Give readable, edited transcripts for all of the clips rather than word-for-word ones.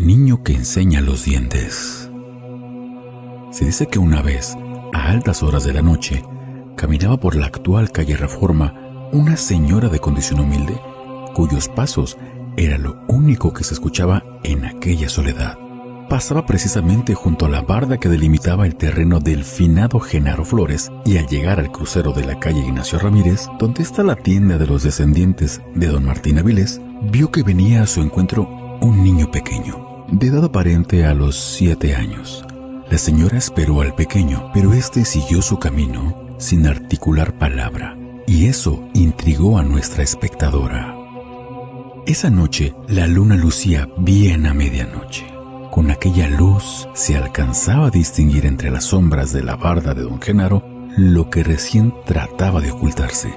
niño que enseña los dientes. Se dice que una vez, a altas horas de la noche, caminaba por la actual calle Reforma una señora de condición humilde, cuyos pasos era lo único que se escuchaba en aquella soledad. Pasaba precisamente junto a la barda que delimitaba el terreno del finado Genaro Flores, y al llegar al crucero de la calle Ignacio Ramírez, donde está la tienda de los descendientes de don Martín Avilés, vio que venía a su encuentro un niño pequeño, de edad aparente a los 7 años. La señora esperó al pequeño, pero éste siguió su camino sin articular palabra, y eso intrigó a nuestra espectadora. Esa noche la luna lucía bien a medianoche. Con aquella luz se alcanzaba a distinguir entre las sombras de la barda de don Genaro lo que recién trataba de ocultarse.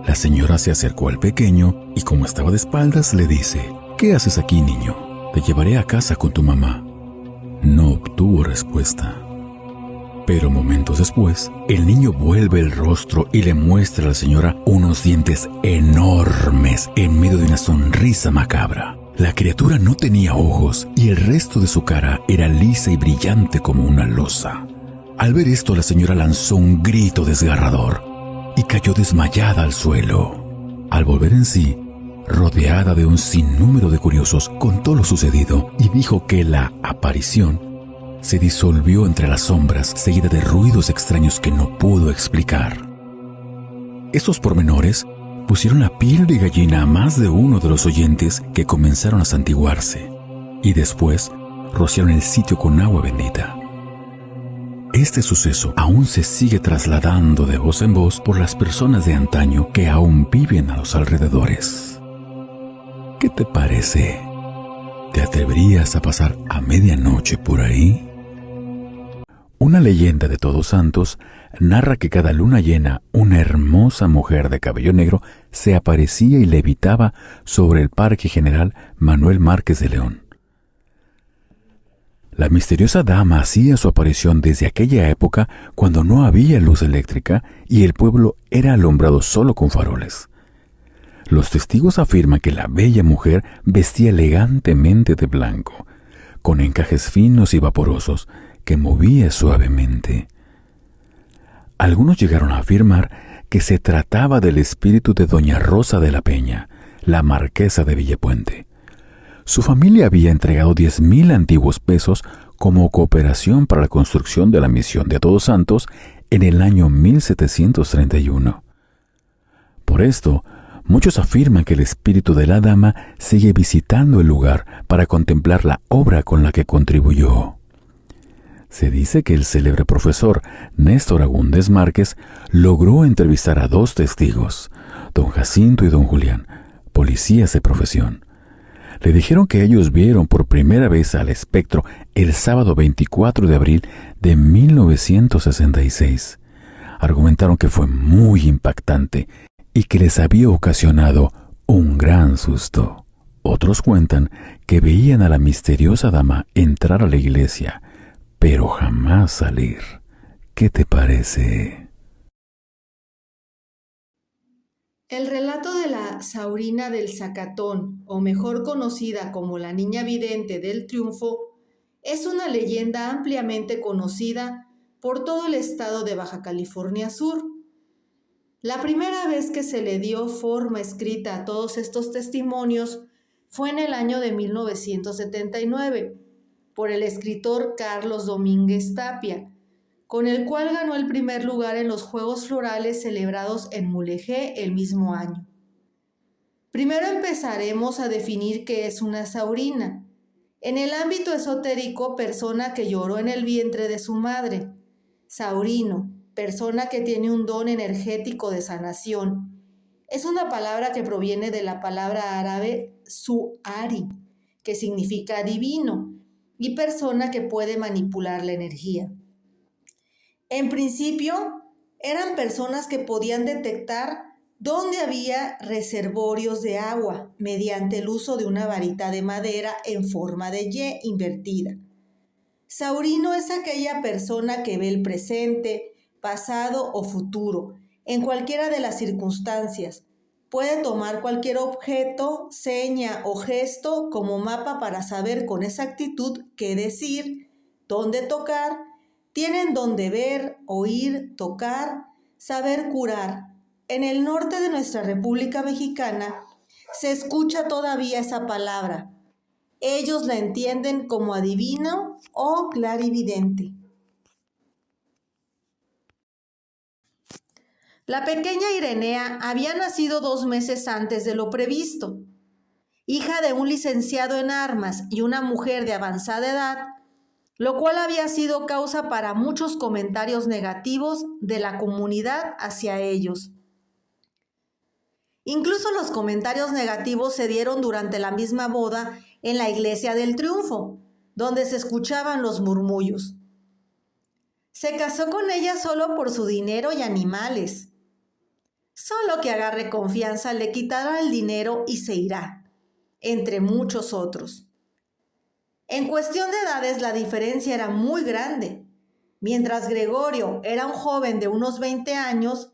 La señora se acercó al pequeño y, como estaba de espaldas, le dice: «¿Qué haces aquí, niño? Te llevaré a casa con tu mamá». No obtuvo respuesta. Pero momentos después, el niño vuelve el rostro y le muestra a la señora unos dientes enormes en medio de una sonrisa macabra. La criatura no tenía ojos y el resto de su cara era lisa y brillante como una losa. Al ver esto, la señora lanzó un grito desgarrador y cayó desmayada al suelo. Al volver en sí, rodeada de un sinnúmero de curiosos, contó lo sucedido y dijo que la aparición se disolvió entre las sombras, seguida de ruidos extraños que no pudo explicar. Estos pormenores pusieron la piel de gallina a más de uno de los oyentes, que comenzaron a santiguarse y después rociaron el sitio con agua bendita. Este suceso aún se sigue trasladando de voz en voz por las personas de antaño que aún viven a los alrededores. ¿Qué te parece? ¿Te atreverías a pasar a medianoche por ahí? Una leyenda de Todos Santos narra que cada luna llena una hermosa mujer de cabello negro se aparecía y levitaba sobre el Parque General Manuel Márquez de León. La misteriosa dama hacía su aparición desde aquella época, cuando no había luz eléctrica y el pueblo era alumbrado solo con faroles. Los testigos afirman que la bella mujer vestía elegantemente de blanco, con encajes finos y vaporosos, que movía suavemente. Algunos llegaron a afirmar que se trataba del espíritu de doña Rosa de la Peña, la marquesa de Villapuente. Su familia había entregado 10,000 antiguos pesos como cooperación para la construcción de la misión de Todos Santos en el año 1731. Por esto, muchos afirman que el espíritu de la dama sigue visitando el lugar para contemplar la obra con la que contribuyó. Se dice que el célebre profesor Néstor Agúndez Márquez logró entrevistar a 2 testigos, don Jacinto y don Julián, policías de profesión. Le dijeron que ellos vieron por primera vez al espectro el sábado 24 de abril de 1966. Argumentaron que fue muy impactante y que les había ocasionado un gran susto. Otros cuentan que veían a la misteriosa dama entrar a la iglesia, pero jamás salir. ¿Qué te parece? El relato de la Saurina del Zacatón, o mejor conocida como la Niña Vidente del Triunfo, es una leyenda ampliamente conocida por todo el estado de Baja California Sur. La primera vez que se le dio forma escrita a todos estos testimonios fue en el año de 1979, por el escritor Carlos Domínguez Tapia, con el cual ganó el primer lugar en los Juegos Florales celebrados en Mulegé el mismo año. Primero empezaremos a definir qué es una saurina. En el ámbito esotérico, persona que lloró en el vientre de su madre. Saurino, persona que tiene un don energético de sanación. Es una palabra que proviene de la palabra árabe su'ari, que significa divino, y persona que puede manipular la energía. En principio, eran personas que podían detectar dónde había reservorios de agua mediante el uso de una varita de madera en forma de Y invertida. Saurino es aquella persona que ve el presente, pasado o futuro, en cualquiera de las circunstancias. puede tomar cualquier objeto, seña o gesto como mapa para saber con exactitud qué decir, dónde tocar, tienen dónde ver, oír, tocar, saber curar. En el norte de nuestra República Mexicana se escucha todavía esa palabra. Ellos la entienden como adivino o clarividente. La pequeña Irenea había nacido 2 meses antes de lo previsto. Hija de un licenciado en armas y una mujer de avanzada edad, lo cual había sido causa para muchos comentarios negativos de la comunidad hacia ellos. Incluso los comentarios negativos se dieron durante la misma boda en la iglesia del Triunfo, donde se escuchaban los murmullos. Se casó con ella solo por su dinero y animales. Solo que agarre confianza le quitará el dinero y se irá, entre muchos otros. En cuestión de edades la diferencia era muy grande. Mientras Gregorio era un joven de unos 20 años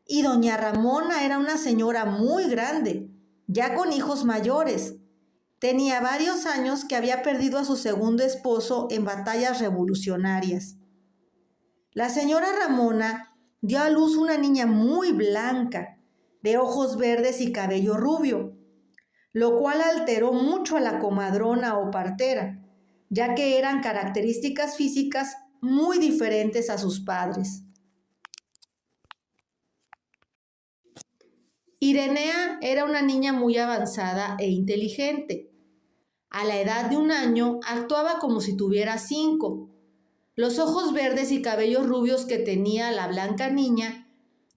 y doña Ramona era una señora muy grande, ya con hijos mayores. Tenía varios años que había perdido a su segundo esposo en batallas revolucionarias. La señora Ramona dio a luz una niña muy blanca, de ojos verdes y cabello rubio, lo cual alteró mucho a la comadrona o partera, ya que eran características físicas muy diferentes a sus padres. Irenea era una niña muy avanzada e inteligente. A la edad de 1 año actuaba como si tuviera 5. Los ojos verdes y cabellos rubios que tenía la blanca niña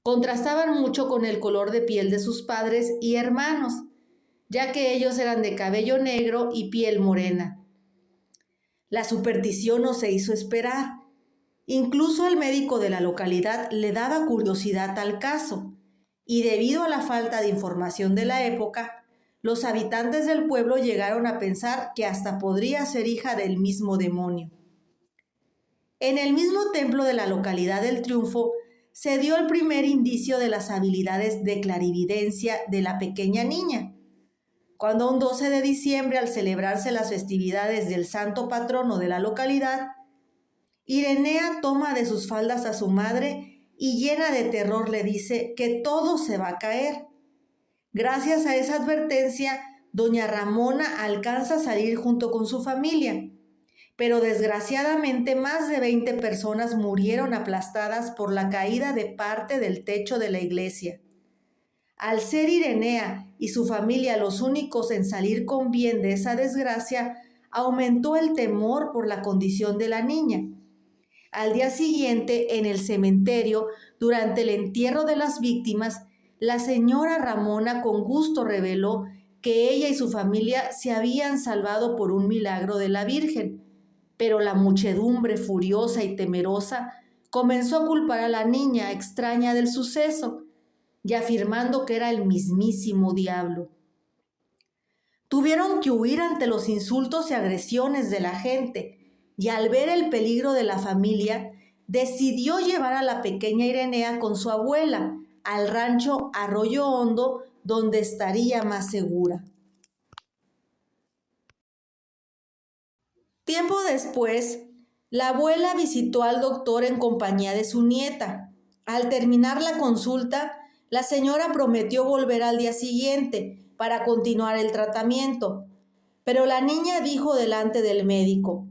contrastaban mucho con el color de piel de sus padres y hermanos, ya que ellos eran de cabello negro y piel morena. La superstición no se hizo esperar. Incluso al médico de la localidad le daba curiosidad al caso, y debido a la falta de información de la época, los habitantes del pueblo llegaron a pensar que hasta podría ser hija del mismo demonio. En el mismo templo de la localidad del Triunfo se dio el primer indicio de las habilidades de clarividencia de la pequeña niña, cuando un 12 de diciembre, al celebrarse las festividades del santo patrono de la localidad, Irenea toma de sus faldas a su madre y llena de terror le dice que todo se va a caer. Gracias a esa advertencia, doña Ramona alcanza a salir junto con su familia, pero desgraciadamente más de 20 personas murieron aplastadas por la caída de parte del techo de la iglesia. Al ser Irenea y su familia los únicos en salir con bien de esa desgracia, aumentó el temor por la condición de la niña. Al día siguiente, en el cementerio, durante el entierro de las víctimas, la señora Ramona con gusto reveló que ella y su familia se habían salvado por un milagro de la Virgen, pero la muchedumbre, furiosa y temerosa, comenzó a culpar a la niña extraña del suceso, y afirmando que era el mismísimo diablo. Tuvieron que huir ante los insultos y agresiones de la gente, y al ver el peligro de la familia, decidió llevar a la pequeña Irenea con su abuela al rancho Arroyo Hondo, donde estaría más segura. Tiempo después, la abuela visitó al doctor en compañía de su nieta. Al terminar la consulta, la señora prometió volver al día siguiente para continuar el tratamiento, pero la niña dijo delante del médico: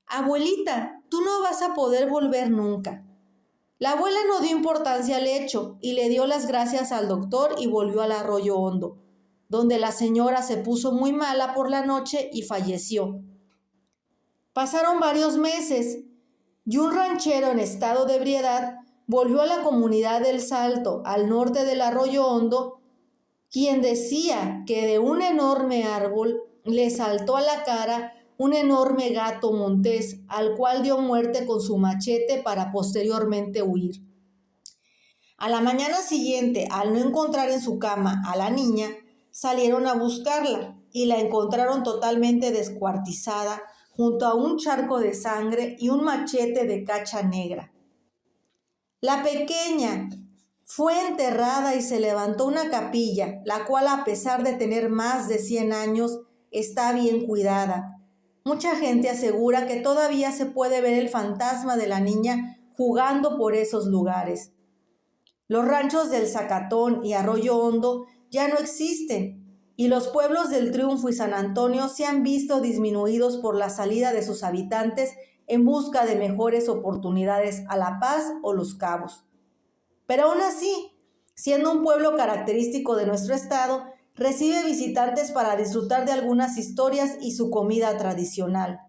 «Abuelita, tú no vas a poder volver nunca». La abuela no dio importancia al hecho y le dio las gracias al doctor y volvió al Arroyo Hondo, donde la señora se puso muy mala por la noche y falleció. Pasaron varios meses y un ranchero en estado de ebriedad volvió a la comunidad del Salto, al norte del Arroyo Hondo, quien decía que de un enorme árbol le saltó a la cara un enorme gato montés, al cual dio muerte con su machete para posteriormente huir. A la mañana siguiente, al no encontrar en su cama a la niña, salieron a buscarla y la encontraron totalmente descuartizada junto a un charco de sangre y un machete de cacha negra. La pequeña, Fue enterrada y se levantó una capilla, la cual, a pesar de tener más de 100 años, está bien cuidada. Mucha gente asegura que todavía se puede ver el fantasma de la niña jugando por esos lugares. Los ranchos del Zacatón y Arroyo Hondo ya no existen, y los pueblos del Triunfo y San Antonio se han visto disminuidos por la salida de sus habitantes en busca de mejores oportunidades a La Paz o Los Cabos. Pero aún así, siendo un pueblo característico de nuestro estado, recibe visitantes para disfrutar de algunas historias y su comida tradicional.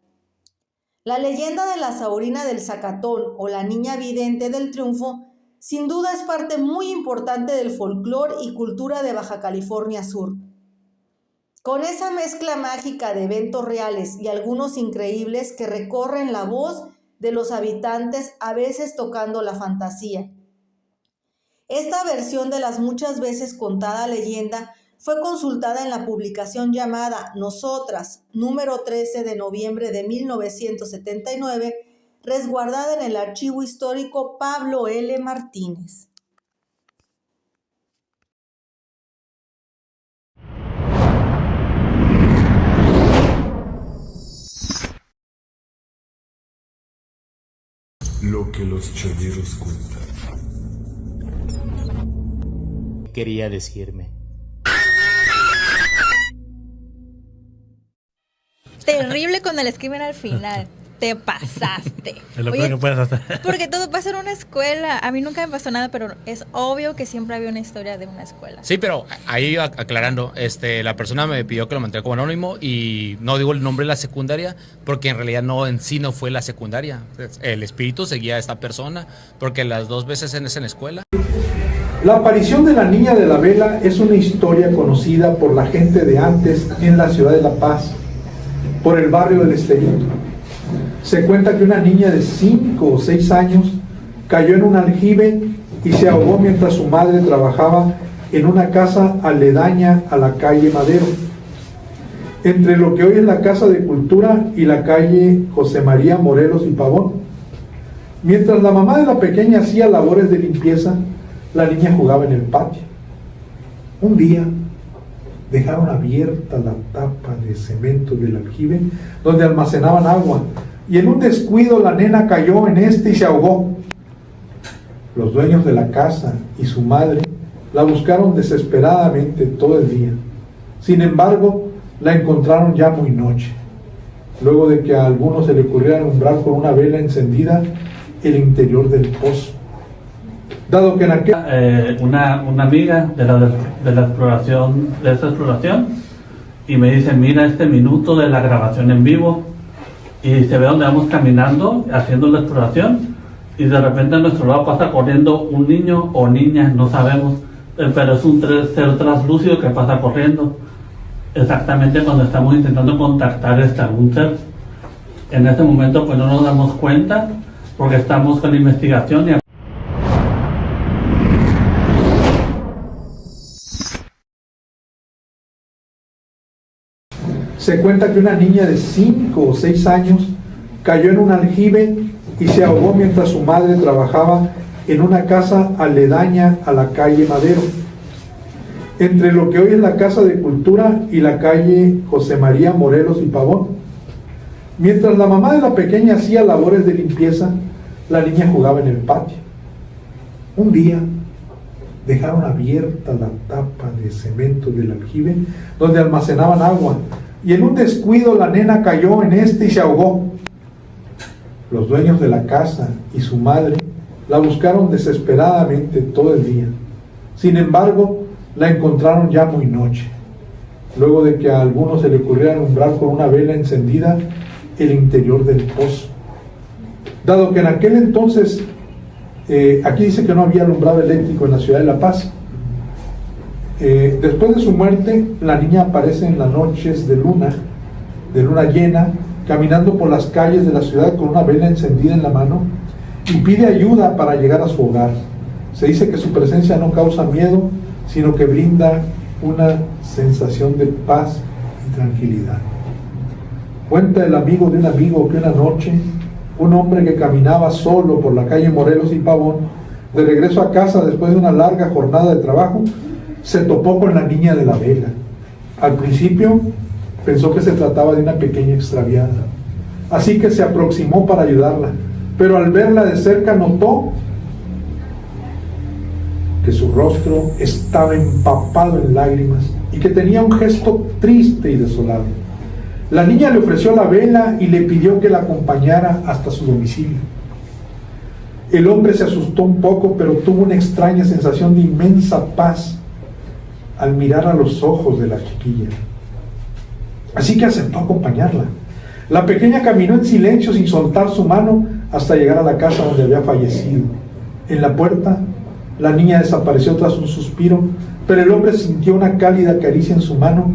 La leyenda de la Saurina del Zacatón o la Niña Vidente del Triunfo sin duda es parte muy importante del folclore y cultura de Baja California Sur. Con esa mezcla mágica de eventos reales y algunos increíbles que recorren la voz de los habitantes, a veces tocando la fantasía. Esta versión de las muchas veces contada leyenda fue consultada en la publicación llamada Nosotras, número 13 de noviembre de 1979, resguardada en el Archivo Histórico Pablo L. Martínez. Lo que los cholleros cuentan. Quería decirme. Terrible con el screamer al final. Te pasaste. Es lo peor que puedes hacer. Porque todo pasa en una escuela. A mí nunca me pasó nada, pero es obvio que siempre había una historia de una escuela. Sí, pero ahí aclarando, la persona me pidió que lo mantuviera como anónimo y no digo el nombre de la secundaria porque en realidad en sí no fue la secundaria. El espíritu seguía a esta persona porque las dos veces en la escuela. La aparición de la Niña de la Vela es una historia conocida por la gente de antes en la ciudad de La Paz, por el barrio del Esterito. Se cuenta que una niña de 5 o 6 años cayó en un aljibe y se ahogó mientras su madre trabajaba en una casa aledaña a la calle Madero, entre lo que hoy es la Casa de Cultura y la calle José María Morelos y Pavón. Mientras la mamá de la pequeña hacía labores de limpieza, la niña jugaba en el patio. Un día dejaron abierta la tapa de cemento del aljibe donde almacenaban agua, y en un descuido la nena cayó en y se ahogó. Los dueños de la casa y su madre la buscaron desesperadamente todo el día. Sin embargo, la encontraron ya muy noche, luego de que a algunos se le ocurriera alumbrar con una vela encendida el interior del pozo. Dado que en aquel... una amiga de la exploración, de esta exploración, y me dice: mira este minuto de la grabación en vivo, y se ve donde vamos caminando haciendo la exploración, y de repente a nuestro lado pasa corriendo un niño o niña, no sabemos, pero es un ser translúcido que pasa corriendo exactamente cuando estamos intentando contactar algún ser. En este momento pues no nos damos cuenta porque estamos con la investigación. Se cuenta que una niña de 5 o 6 años cayó en un aljibe y se ahogó mientras su madre trabajaba en una casa aledaña a la calle Madero, entre lo que hoy es la Casa de Cultura y la calle José María Morelos y Pavón. Mientras la mamá de la pequeña hacía labores de limpieza, la niña jugaba en el patio. Un día dejaron abierta la tapa de cemento del aljibe donde almacenaban agua, y en un descuido la nena cayó en y se ahogó. Los dueños de la casa y su madre la buscaron desesperadamente todo el día. Sin embargo, la encontraron ya muy noche, luego de que a algunos se le ocurriera alumbrar con una vela encendida el interior del pozo. Dado que en aquel entonces, aquí dice que no había alumbrado eléctrico en la ciudad de La Paz. Después de su muerte, la niña aparece en las noches de luna llena, caminando por las calles de la ciudad con una vela encendida en la mano, y pide ayuda para llegar a su hogar. Se dice que su presencia no causa miedo, sino que brinda una sensación de paz y tranquilidad. Cuenta el amigo de un amigo que una noche, un hombre que caminaba solo por la calle Morelos y Pavón De regreso a casa, después de una larga jornada de trabajo, se topó con la niña de la vela. Al principio pensó que se trataba de una pequeña extraviada, así que se aproximó para ayudarla, pero al verla de cerca notó que su rostro estaba empapado en lágrimas y que tenía un gesto triste y desolado. La niña le ofreció la vela y le pidió que la acompañara hasta su domicilio. El hombre se asustó un poco, pero tuvo una extraña sensación de inmensa paz al mirar a los ojos de la chiquilla. Así que aceptó acompañarla. La pequeña caminó en silencio sin soltar su mano hasta llegar a la casa donde había fallecido. En la puerta, la niña desapareció tras un suspiro, pero el hombre sintió una cálida caricia en su mano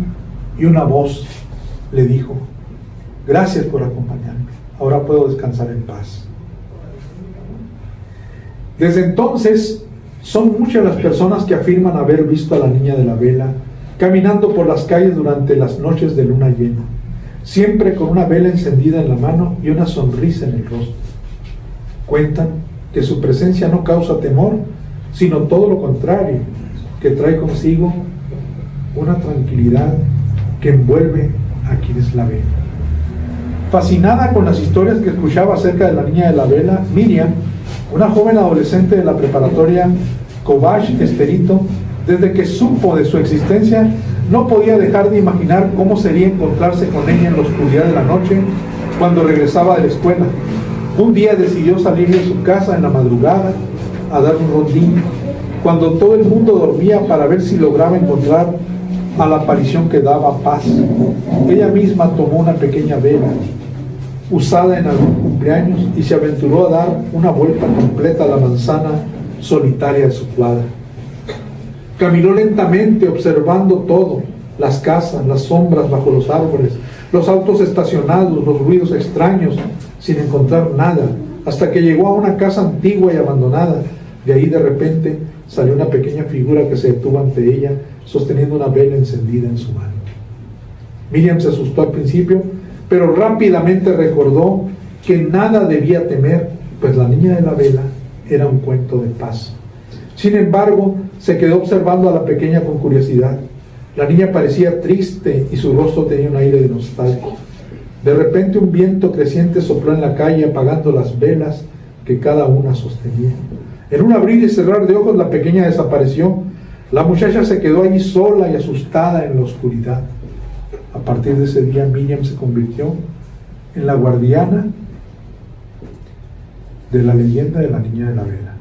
y una voz le dijo: gracias por acompañarme, ahora puedo descansar en paz. Desde entonces, son muchas las personas que afirman haber visto a la niña de la vela caminando por las calles durante las noches de luna llena, siempre con una vela encendida en la mano y una sonrisa en el rostro. Cuentan que su presencia no causa temor, sino todo lo contrario, que trae consigo una tranquilidad que envuelve a quienes la ven. Fascinada con las historias que escuchaba acerca de la niña de la vela, Miriam, una joven adolescente de la preparatoria Kovács Esperito, desde que supo de su existencia, no podía dejar de imaginar cómo sería encontrarse con ella en la oscuridad de la noche cuando regresaba de la escuela. Un día decidió salir de su casa en la madrugada a dar un rondín, cuando todo el mundo dormía, para ver si lograba encontrar a la aparición que daba paz. Ella misma tomó una pequeña vela usada en algún cumpleaños y se aventuró a dar una vuelta completa a la manzana solitaria de su cuadra. Caminó lentamente observando todo: las casas, las sombras bajo los árboles, los autos estacionados, los ruidos extraños, sin encontrar nada, hasta que llegó a una casa antigua y abandonada. De ahí de repente salió una pequeña figura que se detuvo ante ella, sosteniendo una vela encendida en su mano. Miriam se asustó al principio, pero rápidamente recordó que nada debía temer, pues la niña de la vela era un cuento de paz. Sin embargo, se quedó observando a la pequeña con curiosidad. La niña parecía triste y su rostro tenía un aire de nostalgia. De repente un viento creciente sopló en la calle, apagando las velas que cada una sostenía. En un abrir y cerrar de ojos, la pequeña desapareció. La muchacha se quedó allí sola y asustada en la oscuridad. A partir de ese día, Miriam se convirtió en la guardiana de la leyenda de la niña de la vela.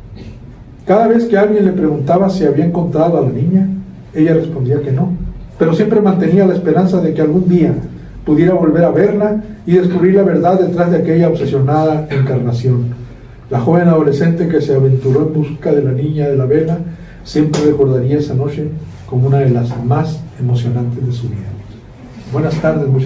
Cada vez que alguien le preguntaba si había encontrado a la niña, ella respondía que no, pero siempre mantenía la esperanza de que algún día pudiera volver a verla y descubrir la verdad detrás de aquella obsesionada encarnación. La joven adolescente que se aventuró en busca de la niña de la vela siempre recordaría esa noche como una de las más emocionantes de su vida. Buenas tardes, muchachos.